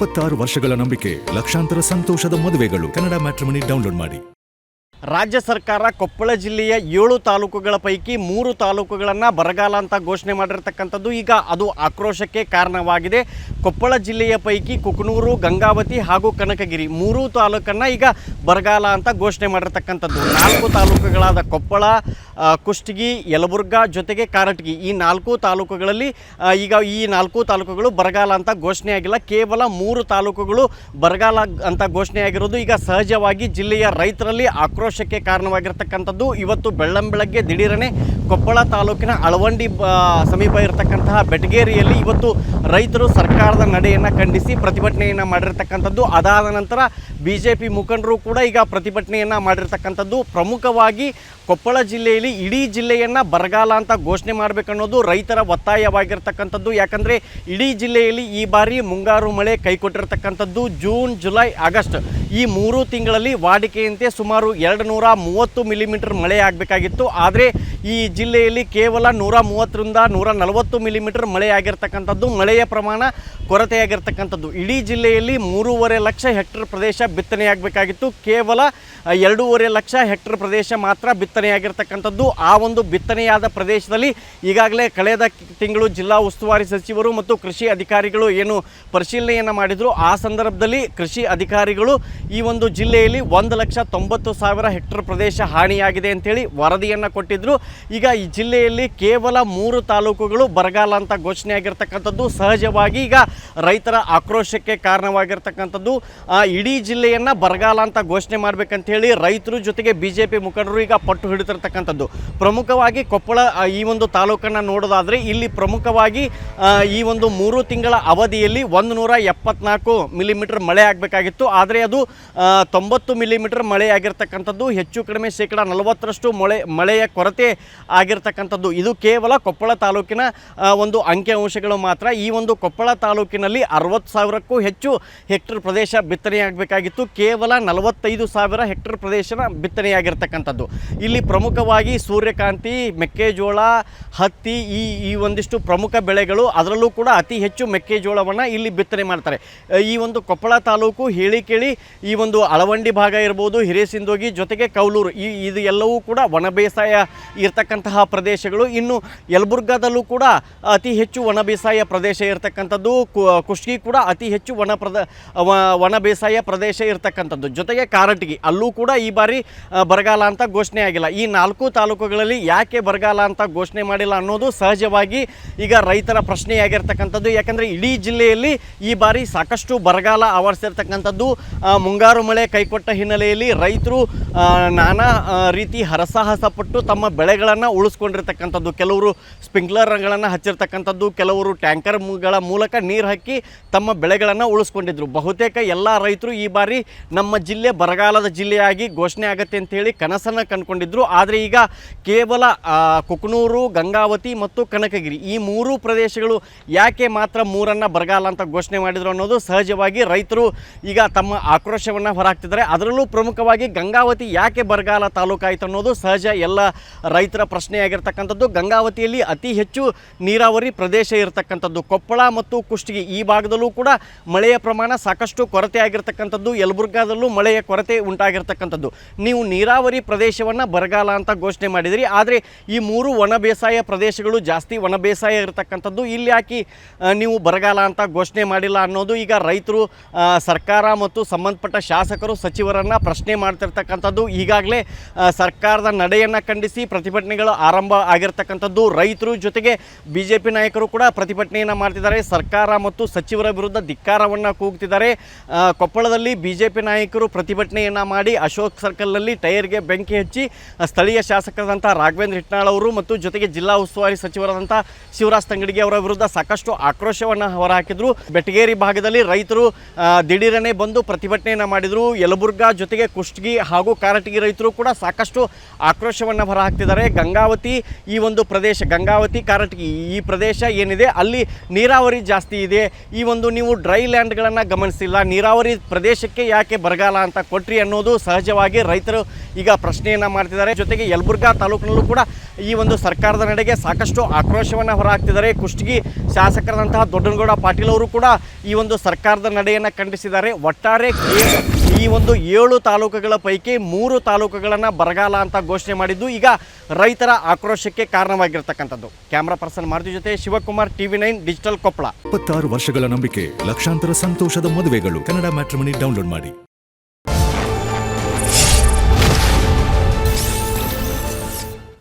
26 ವರ್ಷಗಳ ನಂಬಿಕೆ, ಲಕ್ಷಾಂತರ ಸಂತೋಷದ ಮದುವೆಗಳು. ಕನ್ನಡ ಮ್ಯಾಟ್ರಿಮನಿ ಡೌನ್ಲೋಡ್ ಮಾಡಿ. ರಾಜ್ಯ ಸರ್ಕಾರ ಕೊಪ್ಪಳ ಜಿಲ್ಲೆಯ 7 ತಾಲೂಕುಗಳ ಪೈಕಿ 3 ತಾಲೂಕುಗಳನ್ನು ಬರಗಾಲ ಅಂತ ಘೋಷಣೆ ಮಾಡಿರ್ತಕ್ಕಂಥದ್ದು ಈಗ ಅದು ಆಕ್ರೋಶಕ್ಕೆ ಕಾರಣವಾಗಿದೆ. ಕೊಪ್ಪಳ ಜಿಲ್ಲೆಯ ಪೈಕಿ ಕುಕನೂರು, ಗಂಗಾವತಿ ಹಾಗೂ ಕನಕಗಿರಿ 3 ತಾಲೂಕನ್ನು ಈಗ ಬರಗಾಲ ಅಂತ ಘೋಷಣೆ ಮಾಡಿರ್ತಕ್ಕಂಥದ್ದು. 4 ತಾಲೂಕುಗಳಾದ ಕೊಪ್ಪಳ, ಕುಷ್ಟಗಿ, ಯಲಬುರ್ಗಾ ಜೊತೆಗೆ ಕಾರಟಗಿ ಈ 4 ತಾಲೂಕುಗಳಲ್ಲಿ ಈಗ ಈ 4 ತಾಲೂಕುಗಳು ಬರಗಾಲ ಅಂತ ಘೋಷಣೆಯಾಗಿಲ್ಲ. ಕೇವಲ 3 ತಾಲೂಕುಗಳು ಬರಗಾಲ ಅಂತ ಘೋಷಣೆಯಾಗಿರೋದು ಈಗ ಸಹಜವಾಗಿ ಜಿಲ್ಲೆಯ ರೈತರಲ್ಲಿ ಆಕ್ರೋಶಕ್ಕೆ ಕಾರಣವಾಗಿರ್ತಕ್ಕಂಥದ್ದು. ಇವತ್ತು ಬೆಳ್ಳಂಬೆಳಗ್ಗೆ ದಿಢೀರನೆ ಕೊಪ್ಪಳ ತಾಲೂಕಿನ ಅಳವಂಡಿ ಸಮೀಪ ಇರತಕ್ಕಂತಹ ಬೆಟಗೇರಿಯಲ್ಲಿ ಇವತ್ತು ರೈತರು ಸರ್ಕಾರದ ನಡೆಯನ್ನು ಖಂಡಿಸಿ ಪ್ರತಿಭಟನೆಯನ್ನು ಮಾಡಿರ್ತಕ್ಕಂಥದ್ದು. ಅದಾದ ನಂತರ BJP ಮುಖಂಡರು ಕೂಡ ಈಗ ಪ್ರತಿಭಟನೆಯನ್ನು ಮಾಡಿರ್ತಕ್ಕಂಥದ್ದು. ಪ್ರಮುಖವಾಗಿ ಕೊಪ್ಪಳ ಜಿಲ್ಲೆಯಲ್ಲಿ ಇಡೀ ಜಿಲ್ಲೆಯನ್ನು ಬರಗಾಲ ಅಂತ ಘೋಷಣೆ ಮಾಡಬೇಕನ್ನೋದು ರೈತರ ಒತ್ತಾಯವಾಗಿರ್ತಕ್ಕಂಥದ್ದು. ಯಾಕಂದರೆ ಇಡೀ ಜಿಲ್ಲೆಯಲ್ಲಿ ಈ ಬಾರಿ ಮುಂಗಾರು ಮಳೆ ಕೈಕೊಟ್ಟಿರ್ತಕ್ಕಂಥದ್ದು. ಜೂನ್, ಜುಲೈ, ಆಗಸ್ಟ್ ಈ 3 ತಿಂಗಳಲ್ಲಿ ವಾಡಿಕೆಯಂತೆ ಸುಮಾರು 230 ಮಿಲಿಮೀಟರ್ ಮಳೆ ಆಗಬೇಕಾಗಿತ್ತು. ಆದರೆ ಈ ಜಿಲ್ಲೆಯಲ್ಲಿ ಕೇವಲ 130ರಿಂದ 140 ಮಿಲಿಮೀಟರ್ ಮಳೆ ಆಗಿರ್ತಕ್ಕಂಥದ್ದು. ಮಳೆಯ ಪ್ರಮಾಣ ಕೊರತೆಯಾಗಿರ್ತಕ್ಕಂಥದ್ದು. ಇಡೀ ಜಿಲ್ಲೆಯಲ್ಲಿ 3.5 ಲಕ್ಷ ಹೆಕ್ಟರ್ ಪ್ರದೇಶ ಬಿತ್ತನೆಯಾಗಬೇಕಾಗಿತ್ತು. ಕೇವಲ 2.5 ಲಕ್ಷ ಹೆಕ್ಟರ್ ಪ್ರದೇಶ ಮಾತ್ರ ಬಿತ್ತನೆಯಾಗಿರ್ತಕ್ಕಂಥದ್ದು. ಆ ಒಂದು ಬಿತ್ತನೆಯಾದ ಪ್ರದೇಶದಲ್ಲಿ ಈಗಾಗಲೇ ಕಳೆದ ತಿಂಗಳು ಜಿಲ್ಲಾ ಉಸ್ತುವಾರಿ ಸಚಿವರು ಮತ್ತು ಕೃಷಿ ಅಧಿಕಾರಿಗಳು ಏನು ಪರಿಶೀಲನೆಯನ್ನು ಮಾಡಿದರು, ಆ ಸಂದರ್ಭದಲ್ಲಿ ಕೃಷಿ ಅಧಿಕಾರಿಗಳು ಈ ಒಂದು ಜಿಲ್ಲೆಯಲ್ಲಿ 1,90,000 ಹೆಕ್ಟರ್ ಪ್ರದೇಶ ಹಾನಿಯಾಗಿದೆ ಅಂತೇಳಿ ವರದಿಯನ್ನು ಕೊಟ್ಟಿದ್ದರು. ಈಗ ಈ ಜಿಲ್ಲೆಯಲ್ಲಿ ಕೇವಲ 3 ತಾಲೂಕುಗಳು ಬರಗಾಲ ಅಂತ ಘೋಷಣೆಯಾಗಿರ್ತಕ್ಕಂಥದ್ದು ಸಹಜವಾಗಿ ಈಗ ರೈತರ ಆಕ್ರೋಶಕ್ಕೆ ಕಾರಣವಾಗಿರ್ತಕ್ಕಂಥದ್ದು. ಇಡೀ ಜಿಲ್ಲೆಯನ್ನು ಬರಗಾಲ ಅಂತ ಘೋಷಣೆ ಮಾಡಬೇಕಂತೇಳಿ ರೈತರು ಜೊತೆಗೆ BJP ಮುಖಂಡರು ಈಗ ಪಟ್ಟು ಹಿಡಿತಿರ್ತಕ್ಕಂಥದ್ದು. ಪ್ರಮುಖವಾಗಿ ಕೊಪ್ಪಳ ಈ ಒಂದು ತಾಲೂಕನ್ನು ನೋಡೋದಾದರೆ ಇಲ್ಲಿ ಪ್ರಮುಖವಾಗಿ ಈ ಒಂದು 3 ತಿಂಗಳ ಅವಧಿಯಲ್ಲಿ 174 ಮಿಲಿಮೀಟರ್ ಮಳೆ ಆಗಬೇಕಾಗಿತ್ತು. ಆದರೆ ಅದು 90 ಮಿಲಿಮೀಟರ್ ಮಳೆ ಆಗಿರ್ತಕ್ಕಂಥದ್ದು. ಹೆಚ್ಚು ಕಡಿಮೆ ಶೇಕಡ 40ರಷ್ಟು ಮಳೆಯ ಕೊರತೆ ಆಗಿರ್ತಕ್ಕಂಥದ್ದು. ಇದು ಕೇವಲ ಕೊಪ್ಪಳ ತಾಲೂಕಿನ ಒಂದು ಅಂಕಿಅಂಶಗಳು ಮಾತ್ರ. ಈ ಒಂದು ಕೊಪ್ಪಳ ತಾಲೂಕಿನಲ್ಲಿ 60,000ಕ್ಕೂ ಹೆಚ್ಚು ಹೆಕ್ಟರ್ ಪ್ರದೇಶ ಬಿತ್ತನೆಯಾಗಬೇಕಾಗಿತ್ತು. ಕೇವಲ 45,000 ಹೆಕ್ಟರ್ ಪ್ರದೇಶನ ಬಿತ್ತನೆಯಾಗಿರ್ತಕ್ಕಂಥದ್ದು. ಇಲ್ಲಿ ಪ್ರಮುಖವಾಗಿ ಸೂರ್ಯಕಾಂತಿ, ಮೆಕ್ಕೆಜೋಳ, ಹತ್ತಿ ಈ ಒಂದಿಷ್ಟು ಪ್ರಮುಖ ಬೆಳೆಗಳು, ಅದರಲ್ಲೂ ಕೂಡ ಅತಿ ಹೆಚ್ಚು ಮೆಕ್ಕೆಜೋಳವನ್ನು ಇಲ್ಲಿ ಬಿತ್ತನೆ ಮಾಡ್ತಾರೆ. ಈ ಒಂದು ಕೊಪ್ಪಳ ತಾಲೂಕು ಹೇಳಿ ಕೇಳಿ ಈ ಒಂದು ಅಳವಂಡಿ ಭಾಗ ಇರ್ಬೋದು, ಹಿರೇಸಿಂದೋಗಿ ಜೊತೆಗೆ ಕೌಲೂರು ಇದು ಎಲ್ಲವೂ ಕೂಡ ಒಣ ಬೇಸಾಯ ಇರ್ತಕ್ಕಂತಹ ಪ್ರದೇಶಗಳು. ಇನ್ನು ಯಲಬುರ್ಗಾದಲ್ಲೂ ಕೂಡ ಅತಿ ಹೆಚ್ಚು ಒಣ ಬೇಸಾಯ ಪ್ರದೇಶ ಇರತಕ್ಕಂಥದ್ದು. ಕುಷ್ಟಗಿ ಕೂಡ ಅತಿ ಹೆಚ್ಚು ಒಣ ಬೇಸಾಯ ಪ್ರದೇಶ ಇರತಕ್ಕಂಥದ್ದು. ಜೊತೆಗೆ ಕಾರಟಗಿ ಅಲ್ಲೂ ಕೂಡ ಈ ಬಾರಿ ಬರಗಾಲ ಅಂತ ಘೋಷಣೆ ಆಗಿಲ್ಲ. ಈ 4 ತಾಲೂಕುಗಳಲ್ಲಿ ಯಾಕೆ ಬರಗಾಲ ಅಂತ ಘೋಷಣೆ ಮಾಡಿಲ್ಲ ಅನ್ನೋದು ಸಹಜವಾಗಿ ಈಗ ರೈತರ ಪ್ರಶ್ನೆಯಾಗಿರ್ತಕ್ಕಂಥದ್ದು. ಯಾಕಂದರೆ ಇಡೀ ಜಿಲ್ಲೆಯಲ್ಲಿ ಈ ಬಾರಿ ಸಾಕಷ್ಟು ಬರಗಾಲ ಆವರಿಸಿರ್ತಕ್ಕಂಥದ್ದು. ಮುಂಗಾರು ಮಳೆ ಕೈಕೊಟ್ಟ ಹಿನ್ನೆಲೆಯಲ್ಲಿ ರೈತರು ನಾನಾ ರೀತಿ ಹರಸಾಹಸ ಪಟ್ಟು ತಮ್ಮ ಬೆಳೆಗಳನ್ನು ಉಳಿಸ್ಕೊಂಡಿರ್ತಕ್ಕಂಥದ್ದು. ಕೆಲವರು ಸ್ಪ್ರಿಂಕ್ಲರ್ಗಳನ್ನು ಹಚ್ಚಿರ್ತಕ್ಕಂಥದ್ದು, ಕೆಲವರು ಟ್ಯಾಂಕರ್ಗಳ ಮೂಲಕ ನೀರು ಹಾಕಿ ತಮ್ಮ ಬೆಳೆಗಳನ್ನು ಉಳಿಸ್ಕೊಂಡಿದ್ರು. ಬಹುತೇಕ ಎಲ್ಲ ರೈತರು ಈ ಬಾರಿ ನಮ್ಮ ಜಿಲ್ಲೆ ಬರಗಾಲದ ಜಿಲ್ಲೆಯಾಗಿ ಘೋಷಣೆ ಆಗುತ್ತೆ ಅಂತೇಳಿ ಕನಸನ್ನು ಕಂಡುಕೊಂಡಿದ್ರು. ಆದರೆ ಈಗ ಕೇವಲ ಕುಕನೂರು, ಗಂಗಾವತಿ ಮತ್ತು ಕನಕಗಿರಿ ಈ 3 ಪ್ರದೇಶಗಳು ಯಾಕೆ ಮಾತ್ರ 3ಅನ್ನು ಬರಗಾಲ ಅಂತ ಘೋಷಣೆ ಮಾಡಿದ್ರು ಅನ್ನೋದು ಸಹಜವಾಗಿ ರೈತರು ಈಗ ತಮ್ಮ ಆಕ್ರೋಶವನ್ನು ಹೊರಹಾಕ್ತಿದ್ದಾರೆ. ಅದರಲ್ಲೂ ಪ್ರಮುಖವಾಗಿ ಗಂಗಾವತಿ ಯಾಕೆ ಬರಗಾಲ ತಾಲೂಕಾಯಿತು ಅನ್ನೋದು ಸಹಜ ಎಲ್ಲ ರೈತರ ಪ್ರಶ್ನೆಯಾಗಿರ್ತಕ್ಕಂಥದ್ದು. ಗಂಗಾವತಿಯಲ್ಲಿ ಅತಿ ಹೆಚ್ಚು ನೀರಾವರಿ ಪ್ರದೇಶ ಇರತಕ್ಕಂಥದ್ದು. ಕೊಪ್ಪಳ ಮತ್ತು ಕುಷ್ಟಗಿ ಈ ಭಾಗದಲ್ಲೂ ಕೂಡ ಮಳೆಯ ಪ್ರಮಾಣ ಸಾಕಷ್ಟು ಕೊರತೆ ಆಗಿರ್ತಕ್ಕಂಥದ್ದು. ಯಲಬುರ್ಗಾದಲ್ಲೂ ಮಳೆಯ ಕೊರತೆ ಉಂಟಾಗಿರ್ತಕ್ಕಂಥದ್ದು. ನೀವು ನೀರಾವರಿ ಪ್ರದೇಶವನ್ನು ಬರಗಾಲ ಅಂತ ಘೋಷಣೆ ಮಾಡಿದಿರಿ. ಆದರೆ ಈ 3 ಒಣ ಬೇಸಾಯ ಪ್ರದೇಶಗಳು ಜಾಸ್ತಿ ಒಣ ಬೇಸಾಯ ಇರತಕ್ಕಂಥದ್ದು. ಇಲ್ಲಿ ಯಾಕೆ ನೀವು ಬರಗಾಲ ಅಂತ ಘೋಷಣೆ ಮಾಡಿಲ್ಲ ಅನ್ನೋದು ಈಗ ರೈತರು ಸರ್ಕಾರ ಮತ್ತು ಸಂಬಂಧಪಟ್ಟ ಶಾಸಕರು ಸಚಿವರನ್ನು ಪ್ರಶ್ನೆ ಮಾಡ್ತಿರ್ತಕ್ಕಂಥದ್ದು. ಈಗಾಗಲೇ ಸರ್ಕಾರದ ನಡೆಯನ್ನು ಖಂಡಿಸಿ ಪ್ರತಿಭಟನೆಗಳು ಆರಂಭ ಆಗಿರ್ತಕ್ಕಂಥದ್ದು. ರೈತರು ಜೊತೆಗೆ BJP ನಾಯಕರು ಕೂಡ ಪ್ರತಿಭಟನೆಯನ್ನು ಮಾಡ್ತಿದ್ದಾರೆ. ಸರ್ಕಾರ ಮತ್ತು ಸಚಿವರ ವಿರುದ್ಧ ಧಿಕ್ಕಾರವನ್ನು ಕೂಗ್ತಿದ್ದಾರೆ. ಕೊಪ್ಪಳದಲ್ಲಿ BJP ನಾಯಕರು ಪ್ರತಿಭಟನೆಯನ್ನು ಮಾಡಿ ಅಶೋಕ್ ಸರ್ಕಲ್ನಲ್ಲಿ ಟೈರ್ಗೆ ಬೆಂಕಿ ಹಚ್ಚಿ ಸ್ಥಳೀಯ ಶಾಸಕರಾದಂಥ ರಾಘವೇಂದ್ರ ಹಿಟ್ನಾಳ್ ಅವರು ಮತ್ತು ಜೊತೆಗೆ ಜಿಲ್ಲಾ ಉಸ್ತುವಾರಿ ಸಚಿವರಾದಂಥ ಶಿವರಾಜ್ ತಂಗಡಗಿ ಅವರ ವಿರುದ್ಧ ಸಾಕಷ್ಟು ಆಕ್ರೋಶವನ್ನು ಹೊರಹಾಕಿದರು. ಬೆಟಗೇರಿ ಭಾಗದಲ್ಲಿ ರೈತರು ದಿಢೀರನೆ ಬಂದು ಪ್ರತಿಭಟನೆಯನ್ನು ಮಾಡಿದರು. ಯಲಬುರ್ಗಾ ಜೊತೆಗೆ ಕುಷ್ಟಗಿ ಹಾಗೂ ಕಾರಟಗಿ ರೈತರು ಕೂಡ ಸಾಕಷ್ಟು ಆಕ್ರೋಶವನ್ನು ಹೊರಹಾಕ್ತಿದ್ದಾರೆ. ಮಾಡ್ತಿದ್ದಾರೆ. ಗಂಗಾವತಿ ಈ ಒಂದು ಪ್ರದೇಶ, ಗಂಗಾವತಿ ಕಾರಟಗಿ ಈ ಪ್ರದೇಶ ಏನಿದೆ ಅಲ್ಲಿ ನೀರಾವರಿ ಜಾಸ್ತಿ ಇದೆ. ಈ ಒಂದು ನೀವು ಡ್ರೈ ಲ್ಯಾಂಡ್ಗಳನ್ನು ಗಮನಿಸಿಲ್ಲ, ನೀರಾವರಿ ಪ್ರದೇಶಕ್ಕೆ ಯಾಕೆ ಬರಗಾಲ ಅಂತ ಕೊಟ್ರಿ ಅನ್ನೋದು ಸಹಜವಾಗಿ ರೈತರು ಈಗ ಪ್ರಶ್ನೆಯನ್ನು ಮಾಡ್ತಿದ್ದಾರೆ. ಜೊತೆಗೆ ಯಲಬುರ್ಗಾ ತಾಲೂಕಿನಲ್ಲೂ ಕೂಡ ಈ ಒಂದು ಸರ್ಕಾರದ ನಡೆಗೆ ಸಾಕಷ್ಟು ಆಕ್ರೋಶವನ್ನು ಹೊರಹಾಕ್ತಿದ್ದಾರೆ. ಕುಷ್ಟಗಿ ಶಾಸಕರಾದಂತಹ ದೊಡ್ಡನಗೌಡ ಪಾಟೀಲ್ ಅವರು ಕೂಡ ಈ ಒಂದು ಸರ್ಕಾರದ ನಡೆಯನ್ನು ಖಂಡಿಸಿದ್ದಾರೆ. ಒಟ್ಟಾರೆ ಈ ಒಂದು 7 ತಾಲೂಕುಗಳ ಪೈಕಿ 3 ತಾಲೂಕುಗಳನ್ನು ಬರಗಾಲ ಅಂತ ಘೋಷಣೆ ಮಾಡಿದ್ದು ಈಗ ರೈತರ ಆಕ್ರೋಶಕ್ಕೆ ಕಾರಣವಾಗಿರ್ತಕ್ಕಂಥದ್ದು. ಕ್ಯಾಮ್ರಾ ಪರ್ಸನ್ ಮಾರುತಿ ಜೊತೆ ಶಿವಕುಮಾರ್, TV9 ಡಿಜಿಟಲ್ ಕೊಪ್ಪಳ. 26 ವರ್ಷಗಳ ನಂಬಿಕೆ, ಲಕ್ಷಾಂತರ ಸಂತೋಷದ ಮದುವೆಗಳು. ಕನ್ನಡ ಮ್ಯಾಟ್ರಿಮನಿ ಡೌನ್ಲೋಡ್ ಮಾಡಿ.